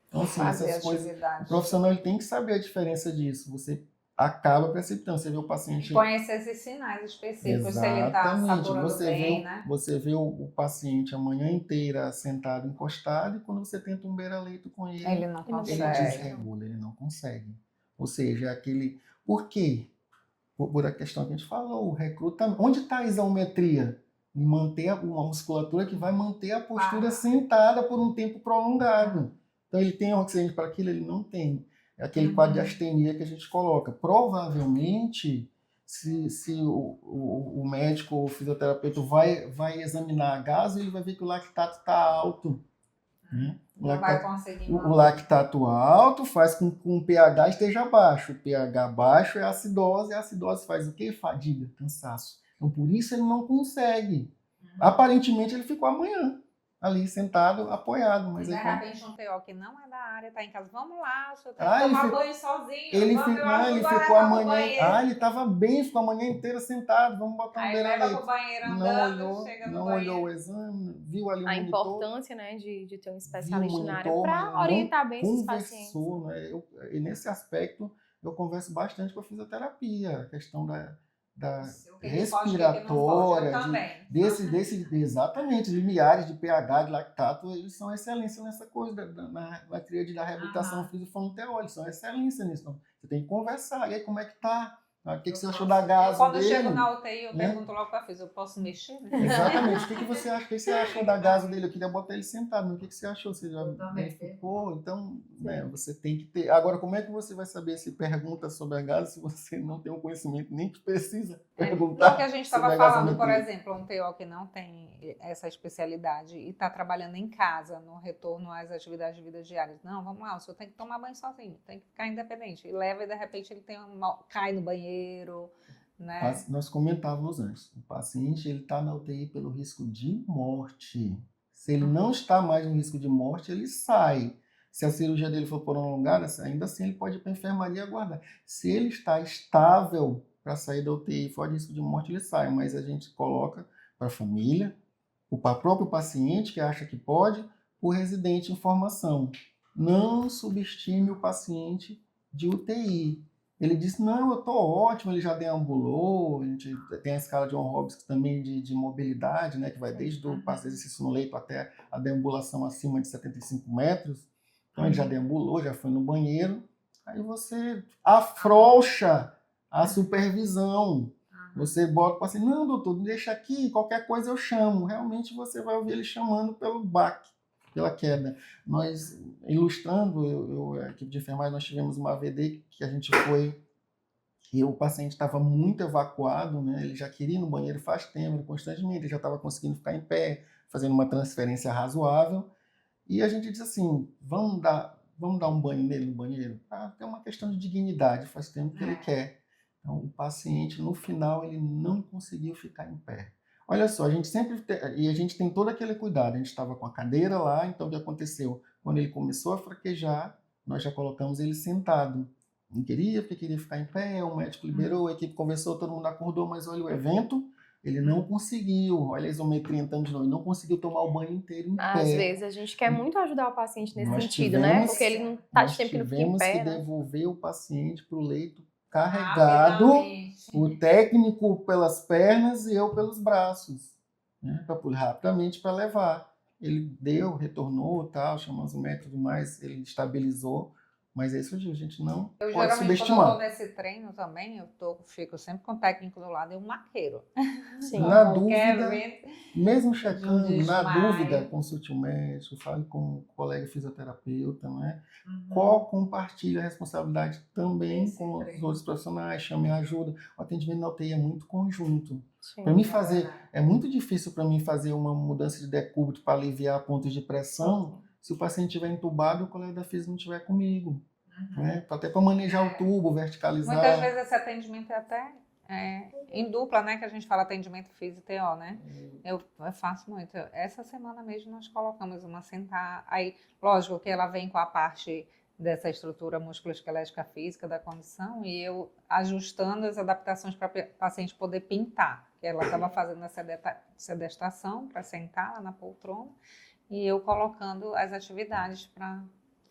Então, assim, essas coisas... O profissional ele tem que saber a diferença disso. Você acaba precipitando. Você vê o paciente... Conhece esses sinais específicos, se ele está Exatamente. saturando bem, né? Você vê o paciente a manhã inteira sentado, encostado, e quando você tenta um beira-leito com Ele ele não Ele consegue. desregula, ele não consegue. Ou seja, aquele... Por quê? Por a questão que a gente falou, o recrutamento. Onde está a isometria? Em manter uma musculatura que vai manter a postura sentada por um tempo prolongado. Então, ele tem oxigênio para aquilo? Ele não tem. É aquele quadro de astenia que a gente coloca. Provavelmente, se o médico ou o fisioterapeuta vai examinar a gaso, ele vai ver que o lactato está alto. Né? Não vai conseguir. O lactato alto faz com que o pH esteja baixo. O pH baixo é acidose. A acidose faz o quê? Fadiga, cansaço. Então, por isso ele não consegue. Aparentemente, ele ficou amanhã ali sentado, apoiado. Mas de aí, repente, um TO que não é da área, está em casa. Vamos lá, o senhor tem Ah, que ele tomar ficou- banho sozinho. ele ficou amanhã. Banheiro. Ele estava bem, ficou a manhã inteira sentado. Vamos botar um Aí leva beira-leito. pro banheiro Não andando, chega no não banheiro. olhou o exame, viu ali o A monitor. importância, né, de ter um especialista Viu o na área monitor, para mas orientar não bem esses pacientes. conversou, né? E nesse aspecto, eu converso bastante com a fisioterapia, a questão da O que ele pode, o que ele não pode. respiratória, Eu também. exatamente, limiares de pH, de lactato, eles são excelência nessa coisa, na tríade da reabilitação físico-fonoteórica, eles são excelência nisso. Então, você tem que conversar, e aí como é que tá? O que você achou da gaso Quando eu dele? chego na UTI, eu né? pergunto logo para a eu posso mexer? Exatamente. O que você acha? O que você achou da gaso dele? Eu queria botar ele sentado, mas o que você achou? Você já verificou? Então, né, você tem que ter. Agora, como é que você vai saber se pergunta sobre a gaso se você não tem um conhecimento nem que precisa perguntar? Não, que a gente estava falando, por exemplo, um TO que não tem essa especialidade e está trabalhando em casa, no retorno às atividades de vida diárias. Não, vamos lá, o senhor tem que tomar banho sozinho, tem que ficar independente. E leva e, de repente, ele cai no banheiro. Né? Nós comentávamos antes, o paciente está na UTI pelo risco de morte. Se ele não está mais no risco de morte, ele sai. Se a cirurgia dele for prolongada, ainda assim ele pode ir para a enfermaria e aguardar. Se ele está estável para sair da UTI fora de risco de morte, ele sai. Mas a gente coloca para a família, para o próprio paciente que acha que pode, o residente em formação. Não subestime o paciente de UTI. Ele disse, não, eu estou ótimo, ele já deambulou, a gente tem a escala de John Hopkins também de mobilidade, né, que vai desde o passo de exercício no leito até a deambulação acima de 75 metros. Então ele já deambulou, já foi no banheiro. Aí você afrouxa a supervisão. Você bota o paciente, não, doutor, deixa aqui, qualquer coisa eu chamo. Realmente você vai ouvir ele chamando pelo baque, pela queda. Nós, ilustrando, a equipe de enfermagem, nós tivemos uma AVD que a gente foi e o paciente estava muito evacuado, né? Ele já queria ir no banheiro faz tempo, constantemente, ele já estava conseguindo ficar em pé, fazendo uma transferência razoável. E a gente disse assim, vamos dar um banho nele no banheiro? É uma questão de dignidade, faz tempo que ele quer. Então, o paciente, no final, ele não conseguiu ficar em pé. Olha só, a gente tem todo aquele cuidado. A gente estava com a cadeira lá, então o que aconteceu? Quando ele começou a fraquejar, nós já colocamos ele sentado. Não queria, porque queria ficar em pé, o médico liberou, a equipe conversou, todo mundo acordou, mas olha o evento, ele não conseguiu, olha a isometria entrando de novo, ele não conseguiu tomar o banho inteiro em pé. Às vezes a gente quer muito ajudar o paciente nesse sentido, né? Porque ele não está de tempo que não fica em pé. Nós tivemos que devolver o paciente para o leito carregado, o técnico pelas pernas e eu pelos braços, né, rapidamente para levar. Ele retornou, tal, chamamos o médico e tudo mais, ele estabilizou, mas é isso, a gente não pode subestimar. Quando eu estou nesse treino também, fico sempre com o técnico do lado e um maqueiro. Sim. Na dúvida, mesmo checando, na dúvida, consulte o médico, fale com o colega fisioterapeuta, não é? Compartilha a responsabilidade também com os outros profissionais, chame a ajuda. O atendimento na UTI é muito conjunto. Para mim é muito difícil para mim fazer uma mudança de decúbito para aliviar pontos de pressão se o paciente estiver entubado e o colega da física não estiver comigo. Né? Até para manejar o tubo, verticalizar. Muitas vezes esse atendimento é até em dupla, né? Que a gente fala atendimento físio-TO, né? Eu faço muito. Essa semana mesmo nós colocamos uma sentar. Aí, lógico que ela vem com a parte dessa estrutura musculoesquelética física da condição e eu ajustando as adaptações para o paciente poder pintar. Que ela estava fazendo a sedestação para sentar lá na poltrona e eu colocando as atividades para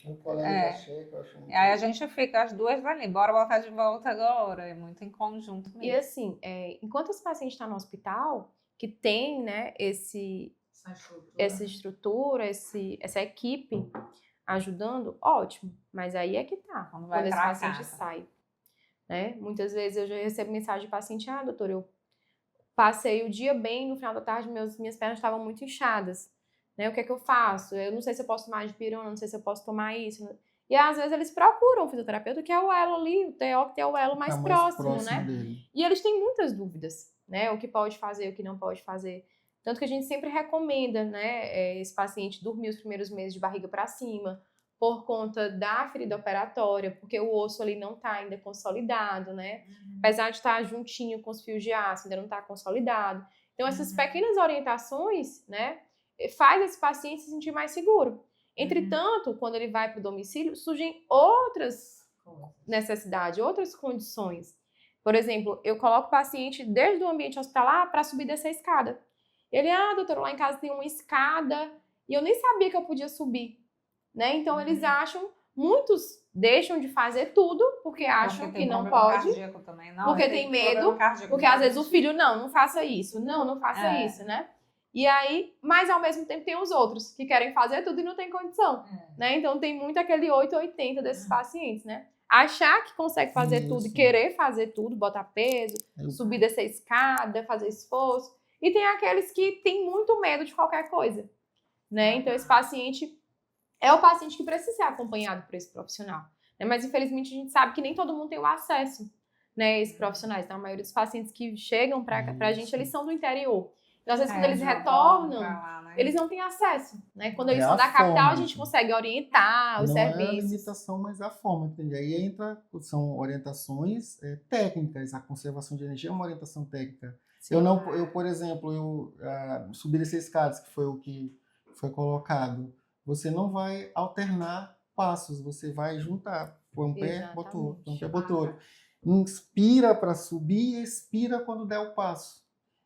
O colega da checa, eu acho muito... Aí a gente fica as duas ali, bora botar de volta agora, é muito em conjunto mesmo. E assim, enquanto esse paciente está no hospital, que tem, né, essa estrutura, essa equipe ajudando, ótimo. Mas aí é que tá, Quando quando esse pra paciente casa. sai. Né? Muitas vezes eu já recebo mensagem de paciente, doutor, eu passei o dia bem, no final da tarde minhas pernas estavam muito inchadas. Né? O que é que eu faço? Eu não sei se eu posso tomar dipirona, não sei se eu posso tomar isso. E às vezes eles procuram o fisioterapeuta, que é o elo ali, o TO, que tem o elo mais próximo, né? Dele. E eles têm muitas dúvidas, né? O que pode fazer, o que não pode fazer. Tanto que a gente sempre recomenda, né, esse paciente dormir os primeiros meses de barriga para cima, por conta da ferida operatória, porque o osso ali não está ainda consolidado, né? Apesar de estar juntinho com os fios de aço, ainda não está consolidado. Então, essas pequenas orientações, né, faz esse paciente se sentir mais seguro. Entretanto, quando ele vai para o domicílio, surgem outras necessidades, outras condições. Por exemplo, eu coloco o paciente desde o ambiente hospitalar para subir dessa escada. Ele, doutor, lá em casa tem uma escada e eu nem sabia que eu podia subir. Né? Então, eles acham, muitos deixam de fazer tudo porque acham que não pode, também, porque tem medo, porque às vezes o filho, não faça isso, não faça isso, né? E aí, mas ao mesmo tempo tem os outros que querem fazer tudo e não tem condição, né? Então tem muito aquele 880 desses pacientes, né? Achar que consegue fazer tudo e querer fazer tudo, botar peso, subir dessa escada, fazer esforço. E tem aqueles que têm muito medo de qualquer coisa, né? Então esse paciente é o paciente que precisa ser acompanhado por esse profissional, né? Mas infelizmente a gente sabe que nem todo mundo tem o acesso, né, a esses profissionais. Então a maioria dos pacientes que chegam pra gente, eles são do interior. Então, às vezes, quando eles retornam, lá, né? Eles não têm acesso, né? Quando eles são da capital, a gente consegue orientar os serviços. Não é a limitação, mas a forma, entendeu? Aí são orientações técnicas. A conservação de energia é uma orientação técnica. Sim, por exemplo, subir esses escadas, que foi o que foi colocado, você não vai alternar passos, você vai juntar. Põe um pé, botou, põe um pé, botou. Inspira para subir, expira quando der o passo.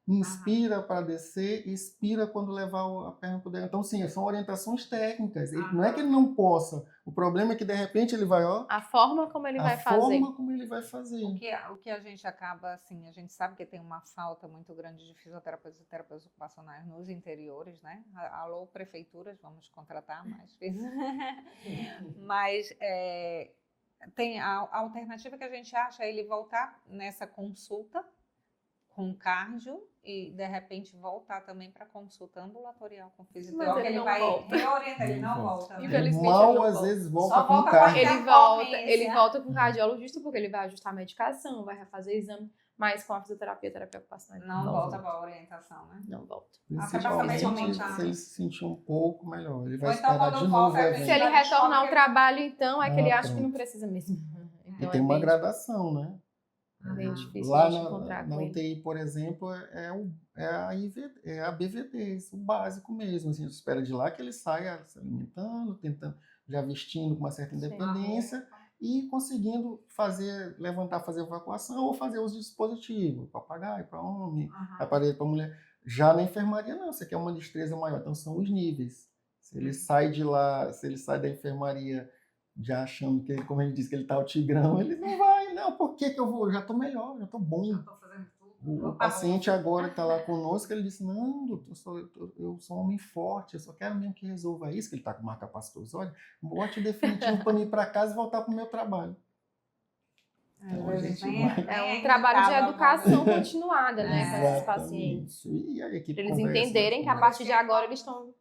Inspira para descer, expira quando levar a perna para dentro. Então, sim, são orientações técnicas. Não é que ele não possa. O problema é que, de repente, ele vai... A forma como ele vai fazer. A forma como ele vai fazer. O que a gente acaba, assim, a gente sabe que tem uma falta muito grande de fisioterapeutas e terapeutas ocupacionais nos interiores, né? Alô, prefeituras, vamos contratar mais vezes. Mas... tem a alternativa que a gente acha é ele voltar nessa consulta com cardio e, de repente, voltar também para consulta ambulatorial com fisioterapeuta. Mas ele vai reorientar, ele não volta. Infelizmente, mal, às vezes, volta com cardio. Ele volta com cardiologista porque ele vai ajustar a medicação, vai refazer exame, mas com a fisioterapia, terapia ocupacional. Não volta para a orientação, né? Não volta. Se ele se sentir um pouco melhor, ele vai esperar de novo. Se ele retornar ao trabalho, então, é que ele acha que não precisa mesmo. Então, e tem uma gradação, né? É bem difícil lá de encontrar na UTI, por exemplo, é a BVD, o básico mesmo. Assim, a gente espera de lá que ele saia se alimentando, tentando, já vestindo com uma certa independência e conseguindo levantar, fazer evacuação ou fazer os dispositivos, papagaio para homem, aparelho para mulher. Já na enfermaria, não, isso aqui é uma destreza maior, então são os níveis. Se ele sai de lá, se ele sai da enfermaria já achando que, como ele disse, que ele está o tigrão, ele não vai, não, por que eu vou? Já estou melhor, já estou bom. Já estou fazendo tudo. O paciente agora que está lá conosco, ele disse, não, doutor, eu sou um homem forte, eu só quero mesmo que resolva isso, que ele está com marca capacitor. Olha, bote o definitivo para mim ir para casa e voltar para o meu trabalho. Então, é um trabalho de educação continuada, né, com esses pacientes. E a equipe eles entenderem que a partir de agora eles estão...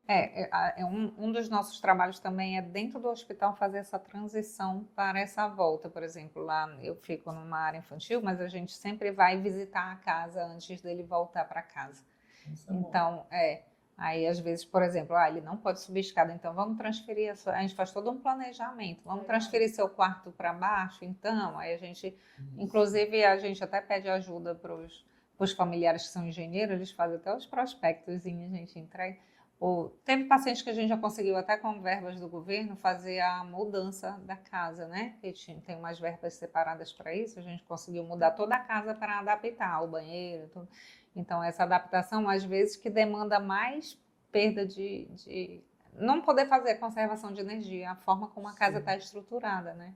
Um dos nossos trabalhos também é dentro do hospital fazer essa transição para essa volta. Por exemplo, lá eu fico numa área infantil, mas a gente sempre vai visitar a casa antes dele voltar para casa. Então, aí, às vezes, por exemplo, ele não pode subir escada, então vamos transferir, a gente faz todo um planejamento, vamos transferir seu quarto para baixo, então, aí a gente, inclusive, a gente até pede ajuda para os familiares que são engenheiros, eles fazem até os prospectos, a gente entrega. Teve pacientes que a gente já conseguiu, até com verbas do governo, fazer a mudança da casa, né? Que tem umas verbas separadas para isso, a gente conseguiu mudar toda a casa para adaptar o banheiro, tudo. Então, essa adaptação, às vezes, que demanda mais perda não poder fazer conservação de energia, a forma como a casa está estruturada, né?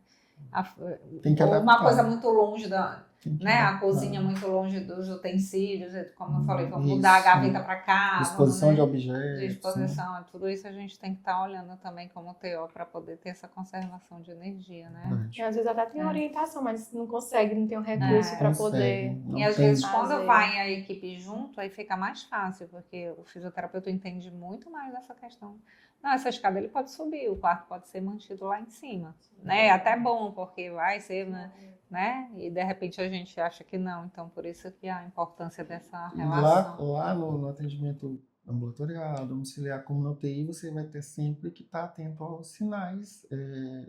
Tem que Ou uma adaptar. coisa muito longe Tem que né? A adaptar. cozinha muito longe dos utensílios, como eu falei, vamos Isso. mudar a gaveta para cá, Disposição vamos, de né? objetos. De exposição, tudo isso a gente tem que estar olhando também como TO para poder ter essa conservação de energia, né? E às vezes até tem orientação, mas não consegue, não tem o recurso para poder. E às vezes quando fazer. vai a equipe junto, aí fica mais fácil, porque o fisioterapeuta entende muito mais dessa questão. Não, essa escada ele pode subir, o quarto pode ser mantido lá em cima, né? Até bom, porque vai ser, né? E de repente a gente acha que não, então por isso que a importância dessa relação. Lá no atendimento ambulatorial, domiciliar, como na UTI, você vai ter sempre que estar atento aos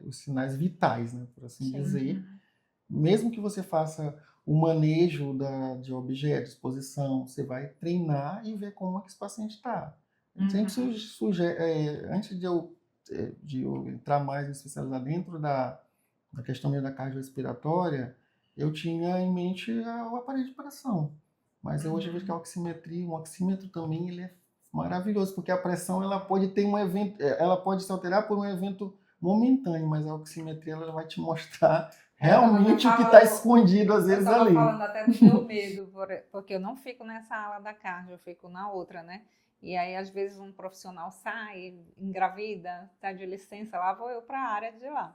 os sinais vitais, né, por assim dizer. Mesmo que você faça o manejo de objetos, exposição, você vai treinar e ver como é que esse paciente está. Sempre antes de eu entrar mais em especializar dentro da questão da cardiorrespiratória, eu tinha em mente o aparelho de pressão. Mas hoje eu vejo que a oximetria, um oxímetro também, ele é maravilhoso, porque a pressão ela pode ter ela pode se alterar por um evento momentâneo, mas a oximetria ela vai te mostrar realmente o que está escondido às vezes ali. Eu estava falando até do meu medo, porque eu não fico nessa ala da cardio, eu fico na outra, né? E aí, às vezes, um profissional sai, engravida, está de licença, lá vou eu para a área de lá.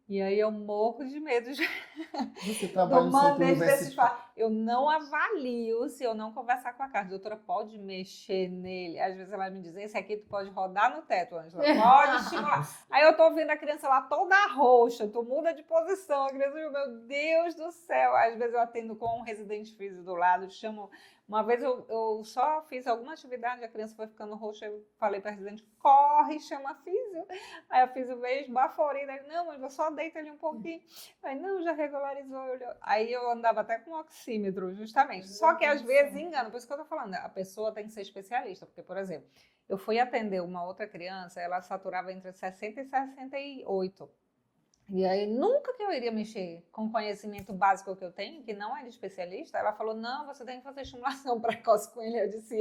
E aí eu morro de medo Você trabalha no centro universitário. Eu não avalio se eu não conversar com a cardio. Doutora, pode mexer nele? Às vezes ela me diz, esse aqui tu pode rodar no teto, Ângela. Pode estimular. Aí eu tô ouvindo a criança lá toda roxa, tu muda de posição. A criança, meu Deus do céu. Às vezes eu atendo com um residente físico do lado, chamo... Uma vez eu só fiz alguma atividade, a criança foi ficando roxa, eu falei para a residente, corre, chama a físio. Aí a físio veio esbaforida, ele, não, mas só deita ali um pouquinho. Aí, não, já regularizou. Aí eu andava até com oxímetro, justamente. Só que às vezes engana, por isso que eu tô falando, a pessoa tem que ser especialista, porque, por exemplo, eu fui atender uma outra criança, ela saturava entre 60 e 68. E aí, nunca que eu iria mexer com o conhecimento básico que eu tenho, que não é de especialista, ela falou, não, você tem que fazer estimulação precoce com ele. Eu disse,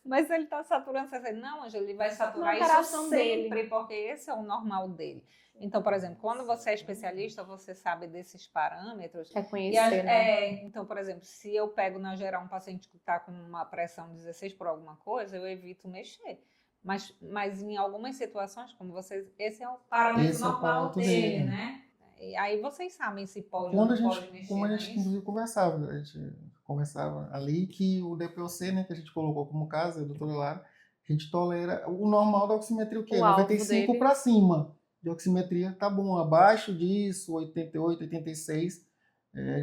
mas ele está saturando, você disse, não, Angela, ele vai saturar isso sempre, porque esse é o normal dele. Então, por exemplo, quando você é especialista, você sabe desses parâmetros. É conhecer, né? Então, por exemplo, se eu pego na geral um paciente que está com uma pressão 16 por alguma coisa, eu evito mexer. Mas em algumas situações, como vocês, esse é o parâmetro normal dele, né? E aí vocês sabem se pode ou não pode mexer. Como a gente inclusive conversava, ali que o DPOC, né, que a gente colocou como caso, a doutora Lara, a gente tolera o normal da oximetria, o quê? 95 para cima de oximetria, tá bom. Abaixo disso, 88, 86,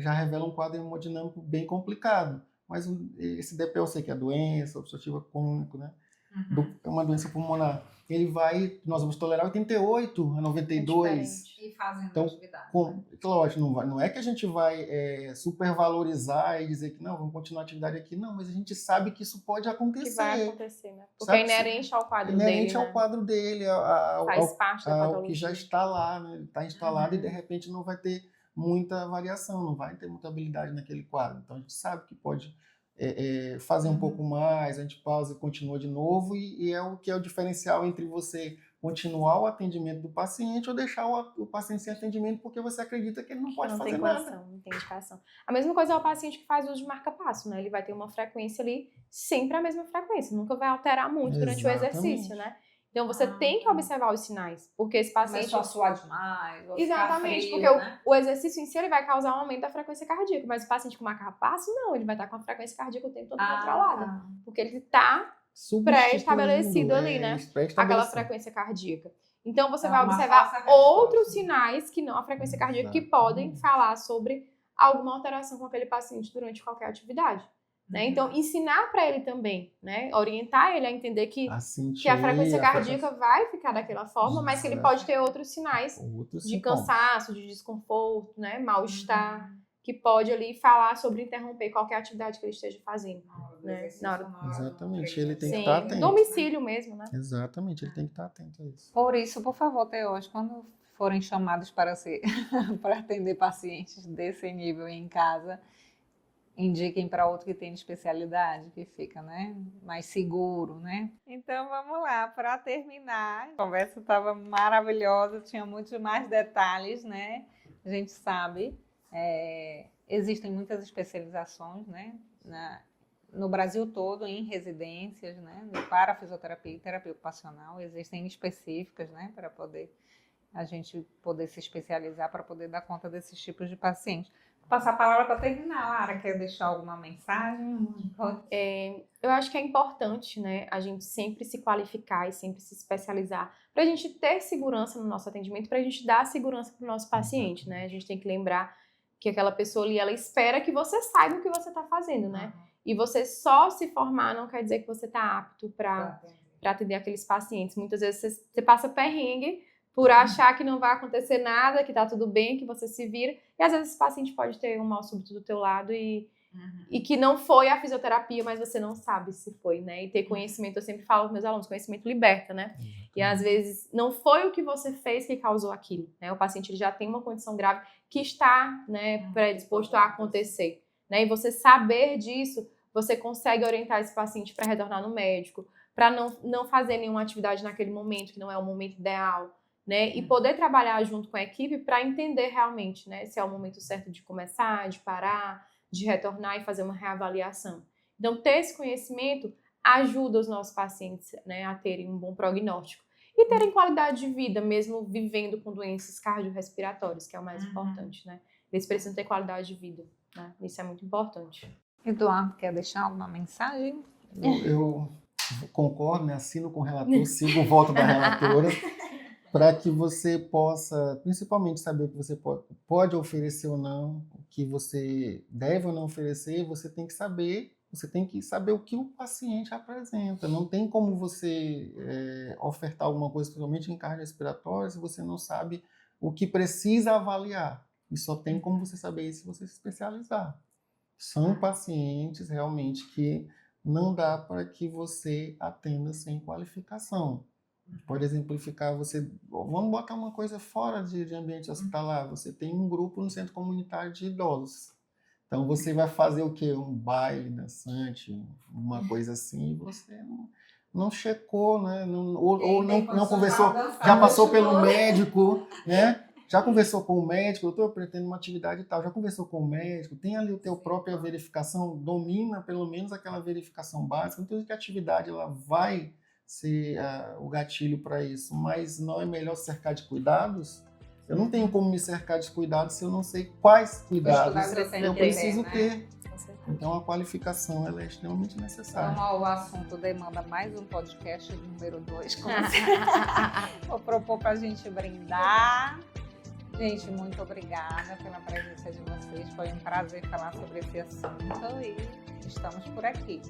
já revela um quadro hemodinâmico bem complicado. Mas esse DPOC, que é a doença obstrutiva crônica, né? É uma doença pulmonar. Nós vamos tolerar 88 a 92. E fazendo então, atividade. Lógico, não é que a gente vai supervalorizar e dizer que não, vamos continuar a atividade aqui. Não, mas a gente sabe que isso pode acontecer. Que vai acontecer, né? Porque é inerente ao quadro dele. Inerente ao quadro dele, faz parte da patologia. Ao que já está lá, né? Está instalado e de repente não vai ter muita variação, não vai ter muita habilidade naquele quadro. Então a gente sabe que pode fazer um pouco mais, a gente pausa e continua de novo, e é o que é o diferencial entre você continuar o atendimento do paciente ou deixar o paciente sem atendimento porque você acredita que ele não pode fazer nada. Não tem indicação. A mesma coisa é o paciente que faz uso de marca-passo, né? Ele vai ter uma frequência ali, sempre a mesma frequência, nunca vai alterar muito durante o exercício, né? Então, você tem que observar os sinais, porque esse paciente... Começou a suar demais, ou exatamente, frio, porque né? o exercício em si ele vai causar um aumento da frequência cardíaca, mas o paciente com marca-passo, não, ele vai estar com a frequência cardíaca o tempo todo controlada, porque ele está pré-estabelecido ali, né? Aquela frequência cardíaca. Então, você vai observar outros sinais que não a frequência cardíaca, que podem falar sobre alguma alteração com aquele paciente durante qualquer atividade. Né? Então, ensinar para ele também, né? Orientar ele a entender que a frequência cardíaca vai ficar daquela forma, mas que ele pode ter outros sinais de cansaço, de desconforto, né? Mal-estar, que pode ali falar sobre interromper qualquer atividade que ele esteja fazendo. Né? Exatamente, ele tem que estar atento. Domicílio mesmo, né? Exatamente, ele tem que estar atento a isso. Por isso, por favor, Teós, quando forem chamados para atender pacientes desse nível em casa, indiquem para outro que tem especialidade, que fica, né, mais seguro, né? Então vamos lá, para terminar, a conversa estava maravilhosa, tinha muitos mais detalhes, né? A gente sabe, existem muitas especializações, né, no Brasil todo, em residências, né, para fisioterapia e terapia ocupacional, existem específicas, né, para a gente poder se especializar, para poder dar conta desses tipos de pacientes. Vou passar a palavra para terminar. Lara, quer deixar alguma mensagem? Eu acho que é importante, né, a gente sempre se qualificar e sempre se especializar para a gente ter segurança no nosso atendimento, para a gente dar segurança para o nosso paciente, né? A gente tem que lembrar que aquela pessoa ali, ela espera que você saiba o que você está fazendo, né? E você só se formar não quer dizer que você está apto para atender aqueles pacientes. Muitas vezes você passa perrengue por achar que não vai acontecer nada, que tá tudo bem, que você se vira. E às vezes esse paciente pode ter um mal súbito do teu lado e que não foi a fisioterapia, mas você não sabe se foi, né? E ter conhecimento, eu sempre falo aos meus alunos, conhecimento liberta, né? E às vezes não foi o que você fez que causou aquilo, né? O paciente ele já tem uma condição grave que está, né, predisposto a acontecer, né? E você saber disso, você consegue orientar esse paciente para retornar no médico, para não fazer nenhuma atividade naquele momento, que não é o momento ideal, né? E poder trabalhar junto com a equipe para entender realmente, né, se é o momento certo de começar, de parar, de retornar e fazer uma reavaliação. Então, ter esse conhecimento ajuda os nossos pacientes, né, a terem um bom prognóstico e terem qualidade de vida, mesmo vivendo com doenças cardiorrespiratórias, que é o mais importante, né? Eles precisam ter qualidade de vida, né? Isso é muito importante. Eduardo, quer deixar alguma mensagem? Eu concordo, né? Assino com o relator, sigo o voto da relatora, para que você possa, principalmente, saber o que você pode oferecer ou não, o que você deve ou não oferecer. Você tem que saber o que o paciente apresenta. Não tem como você ofertar alguma coisa, principalmente em cardiorrespiratória, se você não sabe o que precisa avaliar. E só tem como você saber isso se você se especializar. São pacientes realmente que não dá para que você atenda sem qualificação. Pode exemplificar, vamos botar uma coisa fora de ambiente hospitalar. Você tem um grupo no centro comunitário de idosos. Então você vai fazer o quê? Um baile dançante, uma coisa assim, você não checou, né? Ou não conversou, já passou pelo médico, né? Já conversou com o médico, eu estou pretendendo uma atividade e tal, já conversou com o médico, tem ali a tua própria verificação, domina pelo menos aquela verificação básica, então que a atividade ela vai ser o gatilho para isso, mas não é melhor cercar de cuidados? Eu não tenho como me cercar de cuidados se eu não sei quais cuidados eu preciso ter. Então a qualificação ela é extremamente necessária. Então o assunto demanda mais um podcast número 2. Vou propor para a gente brindar. Gente, muito obrigada pela presença de vocês. Foi um prazer falar sobre esse assunto e estamos por aqui.